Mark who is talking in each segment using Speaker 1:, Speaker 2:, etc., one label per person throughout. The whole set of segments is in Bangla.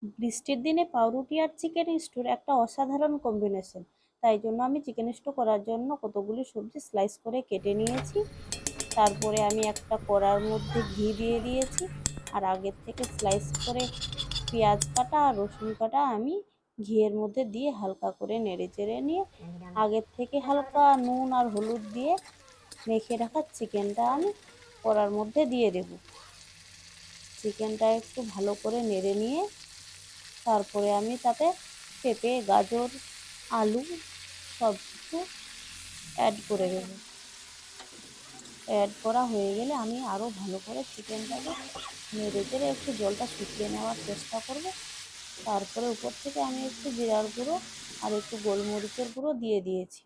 Speaker 1: বৃষ্টির দিনে পাউরুটি আর চিকেন স্টুর একটা অসাধারণ কম্বিনেশন। তাই জন্য আমি চিকেন স্টু করার জন্য কতগুলি সবজি স্লাইস করে কেটে নিয়েছি। তারপরে আমি একটা কড়ার মধ্যে ঘি দিয়ে দিয়েছি, আর আগের থেকে স্লাইস করে পেঁয়াজ কাটা আর রসুন কাটা আমি ঘিয়ের মধ্যে দিয়ে হালকা করে নেড়ে চেড়ে নিয়ে আগের থেকে হালকা নুন আর হলুদ দিয়ে মেখে রাখা চিকেনটা আমি কড়ার মধ্যে দিয়ে দেব। চিকেনটা একটু ভালো করে নেড়ে নিয়ে তারপরে আমি তাতে পেঁপে, গাজর, আলু সব কিছু অ্যাড করে দেবো। অ্যাড করা হয়ে গেলে আমি আরও ভালো করে চিকেনটাকে নেড়ে চেড়ে একটু জলটা শুকিয়ে নেওয়ার চেষ্টা করব। তারপরে উপর থেকে আমি একটু জিরার গুঁড়ো আর একটু গোলমরিচের গুঁড়ো দিয়ে দিয়েছি।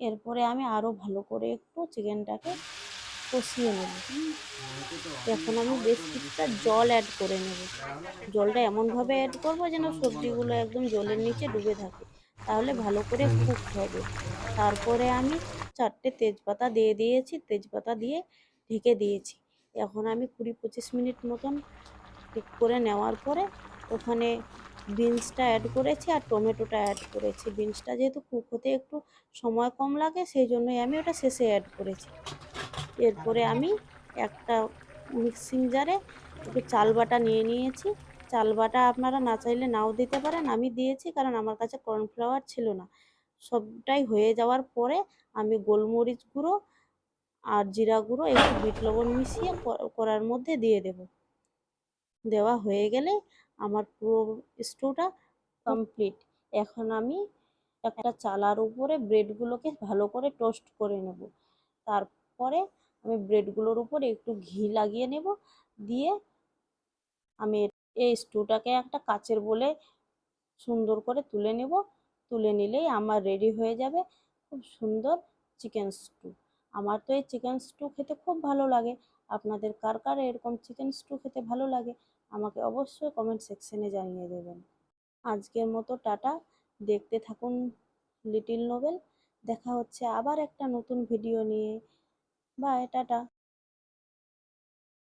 Speaker 1: এরপরে আমি আরও ভালো করে একটু চিকেনটাকে কষিয়ে নেব। এখন আমি বেশ কিছুটা জল অ্যাড করে নেব। জলটা এমনভাবে অ্যাড করবো যেন সবজিগুলো একদম জলের নিচে ডুবে থাকে, তাহলে ভালো করে কুক হবে। তারপরে আমি 4টে তেজপাতা দিয়ে দিয়েছি, তেজপাতা দিয়ে ঢেকে দিয়েছি। এখন আমি 20-25 মিনিট মতন কুক করে নেওয়ার পরে ওখানে বিনসটা অ্যাড করেছি আর টমেটোটা অ্যাড করেছি। বিনসটা যেহেতু কুক হতে একটু সময় কম লাগে, সেই জন্যই আমি ওটা শেষে অ্যাড করেছি। এরপরে আমি একটা মিক্সিং জারে একটু চাল বাটা নিয়ে নিয়েছি। চাল বাটা আপনারা না চাইলে নাও দিতে পারেন, আমি দিয়েছি কারণ আমার কাছে কর্নফ্লাওয়ার ছিল না। সবটাই হয়ে যাওয়ার পরে আমি গোলমরিচ গুঁড়ো আর জিরা গুঁড়ো একটু বিট লবণ মিশিয়ে কড়ার মধ্যে দিয়ে দেব। দেওয়া হয়ে গেলে আমার পুরো স্টুটা কমপ্লিট। এখন আমি একটা চালার উপরে ব্রেডগুলোকে ভালো করে টোস্ট করে নেব। তারপরে আমি ব্রেডগুলোর উপর একটু ঘি লাগিয়ে নেব, দিয়ে আমি এই স্টুটাকে একটা কাচের বলে সুন্দর করে তুলে নেব। তুলে নিলেই আমার রেডি হয়ে যাবে খুব সুন্দর চিকেন স্টু। আমার তো এই চিকেন স্টু খেতে খুব ভালো লাগে। আপনাদের কার কার এরকম চিকেন স্টু খেতে ভালো লাগে আমাকে অবশ্যই কমেন্ট সেকশনে জানিয়ে দেবেন। আজকের মতো টাটা। দেখতে থাকুন লিটিল নোবেল। দেখা হচ্ছে আবার একটা নতুন ভিডিও নিয়ে। Bye, tata.